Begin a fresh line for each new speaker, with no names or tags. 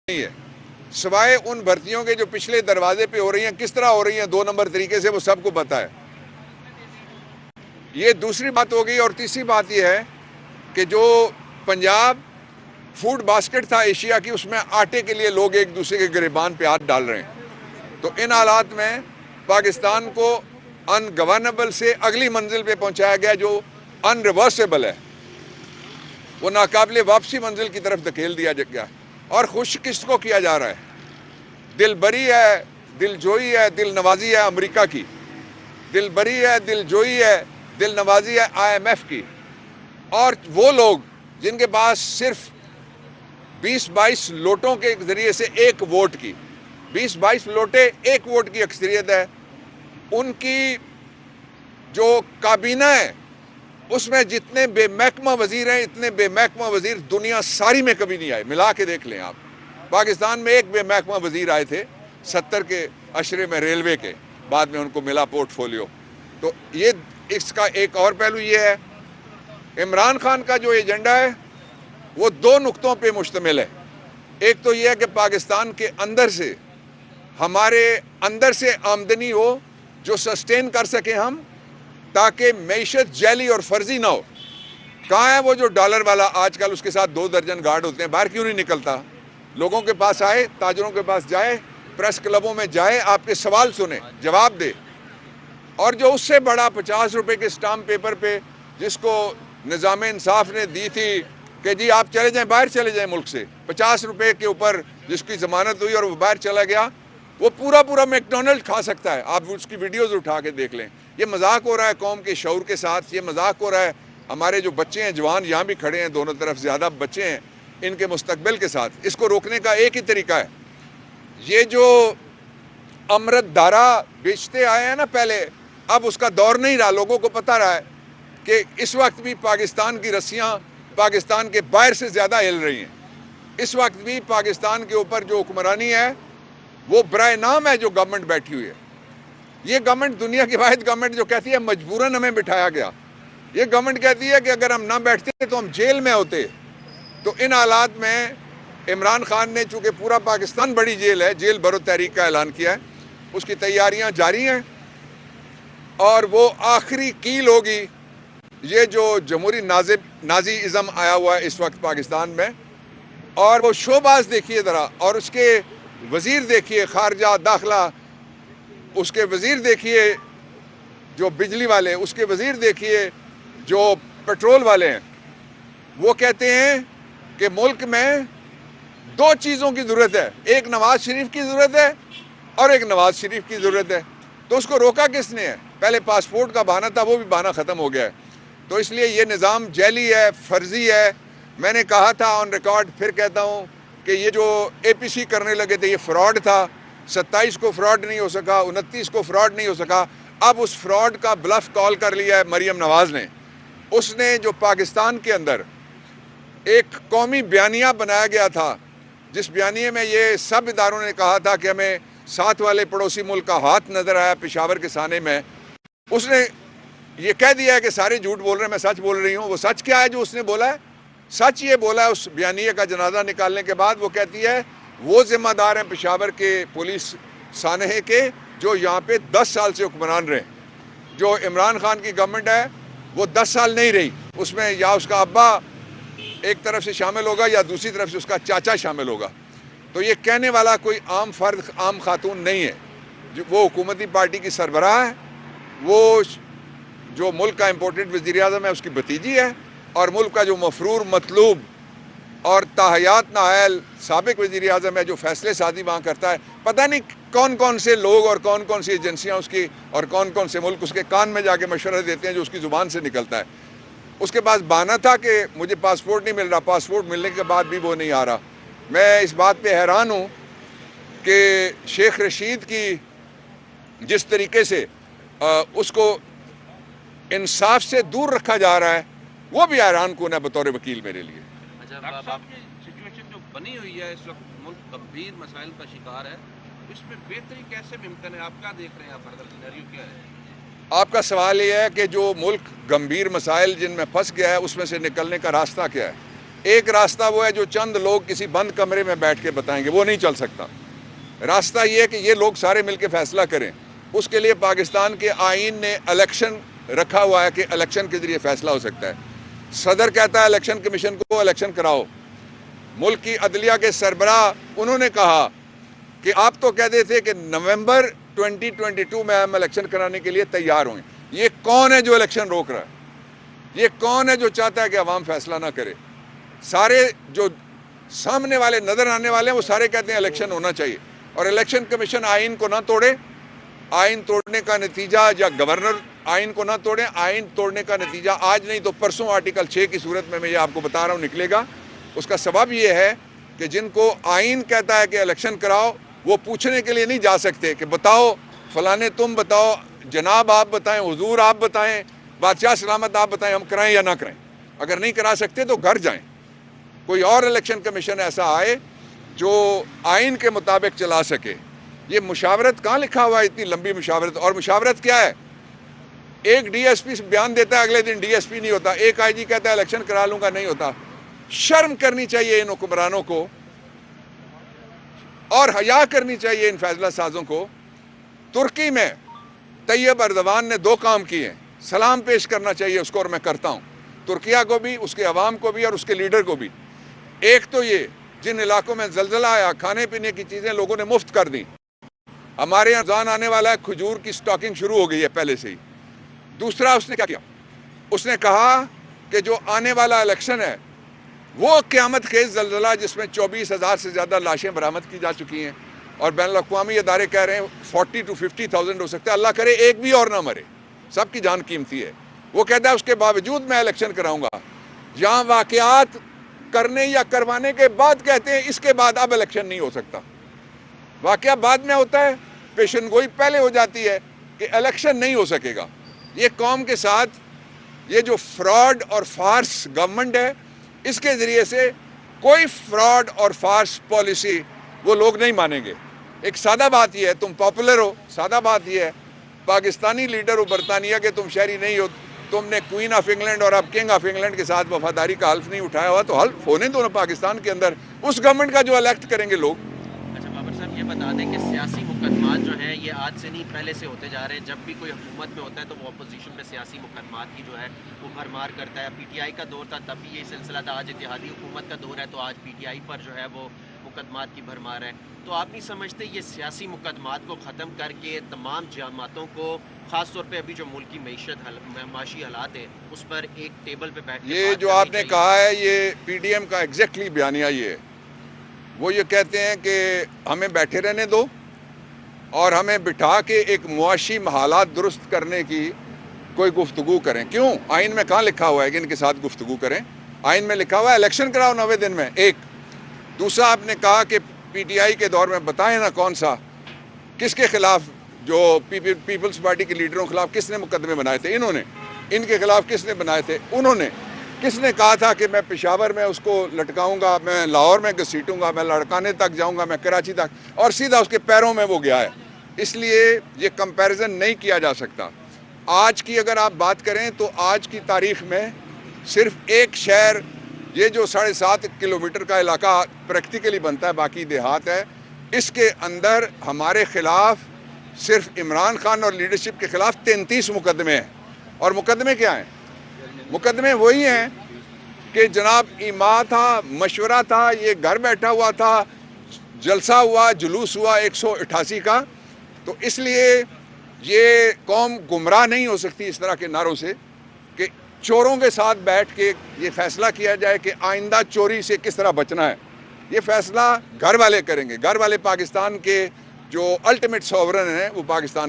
نہیں ہے سوائے ان بھرتیوں کے جو پچھلے دروازے پہ ہو رہی ہیں، کس طرح ہو رہی ہیں 2 نمبر طریقے سے، وہ سب کو پتا ہے۔ یہ دوسری بات ہوگی۔ اور تیسری بات یہ ہے کہ جو پنجاب فوڈ باسکٹ تھا ایشیا کی، اس میں آٹے کے لیے لوگ ایک دوسرے کے گریبان پہ ہاتھ ڈال رہے ہیں۔ تو ان حالات میں پاکستان کو ان گورنبل سے اگلی منزل پہ پہنچایا گیا جو ان ریورسیبل ہے، وہ ناقابل واپسی منزل کی طرف دھکیل دیا گیا۔ اور خوش کس کو کیا جا رہا ہے؟ دل بری ہے، دل جوئی ہے، دل نوازی ہے امریکہ کی، دل بری ہے، دل جوئی ہے، دل نوازی ہے IMF کی، اور وہ لوگ جن کے پاس صرف 20-22 لوٹوں کے ذریعے سے ایک ووٹ کی 20-22 لوٹے ایک ووٹ کی اکثریت ہے، ان کی جو کابینہ ہے اس میں جتنے بے محکمہ وزیر ہیں، اتنے بے محکمہ وزیر دنیا ساری میں کبھی نہیں آئے۔ ملا کے دیکھ لیں آپ، پاکستان میں ایک بے محکمہ وزیر آئے تھے 70 کے عشرے میں ریلوے کے، بعد میں ان کو ملا پورٹ فولیو۔ تو یہ اس کا ایک اور پہلو یہ ہے، عمران خان کا جو ایجنڈا ہے وہ 2 نقطوں پہ مشتمل ہے۔ ایک تو یہ ہے کہ پاکستان کے اندر سے، ہمارے اندر سے آمدنی ہو جو سسٹین کر سکیں ہم، تاکہ معیشت جعلی اور فرضی نہ ہو۔ کہاں ہے وہ جو ڈالر والا آج کل اس کے ساتھ 2 درجن گارڈ ہوتے ہیں، باہر کیوں نہیں نکلتا؟ لوگوں کے پاس آئے، تاجروں کے پاس جائے، پریس کلبوں میں جائے، آپ کے سوال سنیں، جواب دے۔ اور جو اس سے بڑا 50 روپے کے سٹامپ پیپر پہ جس کو نظام انصاف نے دی تھی کہ جی آپ چلے جائیں، باہر چلے جائیں ملک سے، 50 روپے کے اوپر جس کی ضمانت ہوئی اور وہ باہر چلا گیا، وہ پورا میکڈونلڈ کھا سکتا ہے۔ آپ اس کی ویڈیوز اٹھا کے دیکھ لیں۔ یہ مذاق ہو رہا ہے قوم کے شعور کے ساتھ، یہ مذاق ہو رہا ہے ہمارے جو بچے ہیں، جوان یہاں بھی کھڑے ہیں، دونوں طرف زیادہ بچے ہیں، ان کے مستقبل کے ساتھ۔ اس کو روکنے کا ایک ہی طریقہ ہے، یہ جو امرت دھارا بیچتے آئے ہیں نا پہلے، اب اس کا دور نہیں رہا۔ لوگوں کو پتہ رہا ہے کہ اس وقت بھی پاکستان کی رسیاں پاکستان کے باہر سے زیادہ ہل رہی ہیں۔ اس وقت بھی پاکستان کے اوپر جو حکمرانی ہے وہ برائے نام ہے جو گورنمنٹ بیٹھی ہوئی ہے۔ یہ گورنمنٹ دنیا کی واحد گورنمنٹ جو کہتی ہے مجبوراً ہمیں بٹھایا گیا۔ یہ گورنمنٹ کہتی ہے کہ اگر ہم نہ بیٹھتے تو ہم جیل میں ہوتے۔ تو ان حالات میں عمران خان نے، چونکہ پورا پاکستان بڑی جیل ہے، جیل بھرو تحریک کا اعلان کیا ہے، اس کی تیاریاں جاری ہیں، اور وہ آخری کیل ہوگی یہ جو جمہوری نازی ازم آیا ہوا ہے اس وقت پاکستان میں۔ اور وہ شوباز دیکھیے ذرا، اور اس کے وزیر دیکھیے خارجہ داخلہ، اس کے وزیر دیکھیے جو بجلی والے، اس کے وزیر دیکھیے جو پیٹرول والے ہیں، وہ کہتے ہیں کہ ملک میں 2 چیزوں کی ضرورت ہے، ایک نواز شریف کی ضرورت ہے اور ایک نواز شریف کی ضرورت ہے۔ تو اس کو روکا کس نے ہے؟ پہلے پاسپورٹ کا بہانہ تھا، وہ بھی بہانہ ختم ہو گیا ہے۔ تو اس لیے یہ نظام جعلی ہے، فرضی ہے۔ میں نے کہا تھا آن ریکارڈ، پھر کہتا ہوں کہ یہ جو APC کرنے لگے تھے یہ فراڈ تھا۔ 27 کو فراڈ نہیں ہو سکا، 29 کو فراڈ نہیں ہو سکا، اب اس فراڈ کا بلف کال کر لیا ہے مریم نواز نے۔ اس نے جو پاکستان کے اندر ایک قومی بیانیہ بنایا گیا تھا، جس بیانیے میں یہ سب اداروں نے کہا تھا کہ ہمیں ساتھ والے پڑوسی ملک کا ہاتھ نظر آیا پشاور کے سانے میں، اس نے یہ کہہ دیا ہے کہ سارے جھوٹ بول رہے ہیں، میں سچ بول رہی ہوں۔ وہ سچ کیا ہے جو اس نے بولا ہے؟ سچ یہ بولا ہے اس بیانیے کا جنازہ نکالنے کے بعد، وہ کہتی ہے وہ ذمہ دار ہیں پشاور کے پولیس سانحے کے جو یہاں پہ 10 سال سے حکمران رہے۔ جو عمران خان کی گورنمنٹ ہے وہ 10 سال نہیں رہی، اس میں یا اس کا ابا ایک طرف سے شامل ہوگا یا دوسری طرف سے اس کا چاچا شامل ہوگا۔ تو یہ کہنے والا کوئی عام فرد، عام خاتون نہیں ہے، وہ حکومتی پارٹی کی سربراہ ہے، وہ جو ملک کا امپورٹنٹ وزیر اعظم ہے اس کی بھتیجی ہے، اور ملک کا جو مفرور، مطلوب اور تاحیات نااہل سابق وزیر اعظم ہے جو فیصلے سازی وہاں کرتا ہے۔ پتہ نہیں کون کون سے لوگ اور کون کون سی ایجنسیاں اس کی اور کون کون سے ملک اس کے کان میں جا کے مشورہ دیتے ہیں جو اس کی زبان سے نکلتا ہے۔ اس کے پاس بہانہ تھا کہ مجھے پاسپورٹ نہیں مل رہا، پاسپورٹ ملنے کے بعد بھی وہ نہیں آ رہا۔ میں اس بات پہ حیران ہوں کہ شیخ رشید کی جس طریقے سے اس کو انصاف سے دور رکھا جا رہا ہے، وہ بھی حیران کن ہے بطور وکیل میرے لیے۔
اچھا، ڈاکٹر صاحب کی سچویشن جو بنی ہوئی ہے اس وقت، ملک گمبھیر مسائل کا شکار ہے، اس میں بہتری کیسے ممکن ہے؟ آپ کیا دیکھ رہے ہیں؟ فردر سینیریو کیا ہے؟
آپ کا سوال یہ ہے کہ جو ملک گمبھیر مسائل جن میں پھنس گیا ہے اس میں سے نکلنے کا راستہ کیا ہے؟ ایک راستہ وہ ہے جو چند لوگ کسی بند کمرے میں بیٹھ کے بتائیں گے، وہ نہیں چل سکتا۔ راستہ یہ ہے کہ یہ لوگ سارے مل کے فیصلہ کریں۔ اس کے لیے پاکستان کے آئین نے الیکشن رکھا ہوا ہے کہ الیکشن کے ذریعے فیصلہ ہو سکتا ہے۔ صدر کہتا ہے الیکشن کمیشن کو الیکشن کراؤ۔ ملک کی عدلیہ کے سربراہ انہوں نے کہا کہ آپ تو کہتے تھے کہ نومبر 2022 میں ہم الیکشن کرانے کے لیے تیار ہوئے۔ یہ کون ہے جو الیکشن روک رہا ہے؟ یہ کون ہے جو چاہتا ہے کہ عوام فیصلہ نہ کرے؟ سارے جو سامنے والے نظر آنے والے ہیں وہ سارے کہتے ہیں الیکشن ہونا چاہیے، اور الیکشن کمیشن آئین کو نہ توڑے۔ آئین توڑنے کا نتیجہ، یا گورنر آئین کو نہ توڑے، آئین توڑنے کا نتیجہ آج نہیں تو پرسوں آرٹیکل 6 کی صورت میں یہ آپ کو بتا رہا ہوں نکلے گا۔ اس کا سبب یہ ہے کہ جن کو آئین کہتا ہے کہ الیکشن کراؤ، وہ پوچھنے کے لیے نہیں جا سکتے کہ بتاؤ فلانے تم بتاؤ، جناب آپ بتائیں، حضور آپ بتائیں، بادشاہ سلامت آپ بتائیں ہم کرائیں یا نہ کرائیں۔ اگر نہیں کرا سکتے تو گھر جائیں، کوئی اور الیکشن کمیشن ایسا آئے جو آئین کے مطابق چلا سکے۔ یہ مشاورت کہاں لکھا ہوا ہے اتنی لمبی مشاورت؟ اور مشاورت کیا ہے؟ ایک ڈی ایس پی بیان دیتا ہے، اگلے دن ڈی ایس پی نہیں ہوتا۔ ایک آئی جی کہتا ہے الیکشن کرا لوں گا، نہیں ہوتا۔ شرم کرنی چاہیے ان حکمرانوں کو، اور حیا کرنی چاہیے ان فیصلہ سازوں کو۔ ترکی میں طیب اردوان نے 2 کام کیے، سلام پیش کرنا چاہیے اس کو، اور میں کرتا ہوں، ترکیہ کو بھی، اس کے عوام کو بھی، اور اس کے لیڈر کو بھی۔ ایک تو یہ جن علاقوں میں زلزلہ آیا، کھانے پینے کی چیزیں لوگوں نے مفت کر دیں۔ ہمارے یہاں رمضان آنے والا ہے، کھجور کی سٹاکنگ شروع ہو گئی ہے پہلے سے ہی۔ دوسرا اس نے کیا کیا؟ اس نے کہا کہ جو آنے والا الیکشن ہے وہ قیامت خیز زلزلہ جس میں 24,000 سے زیادہ لاشیں برآمد کی جا چکی ہیں، اور بین الاقوامی ادارے کہہ رہے ہیں 40,000 to 50,000 ہو سکتا ہے، اللہ کرے ایک بھی اور نہ مرے، سب کی جان قیمتی ہے۔ وہ کہتا ہے اس کے باوجود میں الیکشن کراؤں گا۔ جہاں واقعات کرنے یا کروانے کے بعد کہتے ہیں اس کے بعد اب الیکشن نہیں ہو سکتا۔ واقعہ بعد میں ہوتا ہے، پیشن گوئی پہلے ہو جاتی ہے کہ الیکشن نہیں ہو سکے گا۔ یہ قوم کے ساتھ یہ جو فراڈ اور فارس گورنمنٹ ہے، اس کے ذریعے سے کوئی فراڈ اور فارس پالیسی وہ لوگ نہیں مانیں گے۔ ایک سادہ بات یہ ہے، تم پاپولر ہو، سادہ بات یہ ہے، پاکستانی لیڈر ہو برطانیہ کے، تم شہری نہیں ہو، تم نے کوئین آف انگلینڈ اور اب کنگ آف انگلینڈ کے ساتھ وفاداری کا حلف نہیں اٹھایا ہوا، تو حلف ہونے دو نا پاکستان کے اندر اس گورنمنٹ کا جو الیکٹ کریں گے لوگ۔
اچھا بابر صاحب، یہ بتا دیں کہ سیاسی مقدمات جو ہیں یہ آج سے نہیں پہلے سے ہوتے جا رہے ہیں۔ جب بھی کوئی حکومت میں ہوتا ہے تو وہ اپوزیشن میں سیاسی مقدمات کی جو ہے وہ بھرمار کرتا ہے۔ پی ٹی آئی کا دور تھا تب بھی یہ سلسلہ تھا، آج اتحادی حکومت کا دور ہے تو آج پی ٹی آئی پر جو ہے وہ مقدمات کی بھرمار ہے۔ تو آپ نہیں سمجھتے یہ سیاسی مقدمات کو ختم کر کے تمام جماعتوں کو، خاص طور پہ ابھی جو ملک کی معاشی حالات ہیں اس پر ایک ٹیبل پہ بیٹھ کے
یہ جو آپ نے کہا ہے یہ پی ڈی ایم کا ایگزیکٹلی بیانیہ یہ ہے۔ وہ یہ کہتے ہیں کہ ہمیں بیٹھے رہنے دو اور ہمیں بٹھا کے ایک معاشی حالات درست کرنے کی کوئی گفتگو کریں۔ کیوں؟ آئین میں کہاں لکھا ہوا ہے کہ ان کے ساتھ گفتگو کریں؟ آئین میں لکھا ہوا ہے الیکشن کراؤ 90 دن میں۔ ایک دوسرا آپ نے کہا کہ پی ٹی آئی کے دور میں بتائیں نا کون سا، کس کے خلاف، جو پیپلز پارٹی کے لیڈروں کے خلاف کس نے مقدمے بنائے تھے؟ انہوں نے۔ ان کے خلاف کس نے بنائے تھے؟ انہوں نے۔ کس نے کہا تھا کہ میں پشاور میں اس کو لٹکاؤں گا، میں لاہور میں گھسیٹوں گا، میں لڑکانے تک جاؤں گا، میں کراچی تک، اور سیدھا اس کے پیروں میں وہ گیا ہے۔ اس لیے یہ کمپیریزن نہیں کیا جا سکتا۔ آج کی اگر آپ بات کریں تو آج کی تاریخ میں صرف ایک شہر، یہ جو 7.5 کلومیٹر کا علاقہ پریکٹیکلی بنتا ہے، باقی دیہات ہے، اس کے اندر ہمارے خلاف صرف عمران خان اور لیڈرشپ کے خلاف 33 مقدمے ہیں۔ اور مقدمے کیا ہیں؟ مقدمے وہی ہیں کہ جناب ایما تھا، مشورہ تھا، یہ گھر بیٹھا ہوا تھا، جلسہ ہوا، جلوس ہوا 188 کا۔ تو اس لیے یہ قوم گمراہ نہیں ہو سکتی اس طرح کے نعروں سے کہ چوروں کے ساتھ بیٹھ کے یہ فیصلہ کیا جائے کہ آئندہ چوری سے کس طرح بچنا ہے۔ یہ فیصلہ گھر والے کریں گے۔ گھر والے پاکستان کے جو الٹیمیٹ سوورن ہیں وہ پاکستان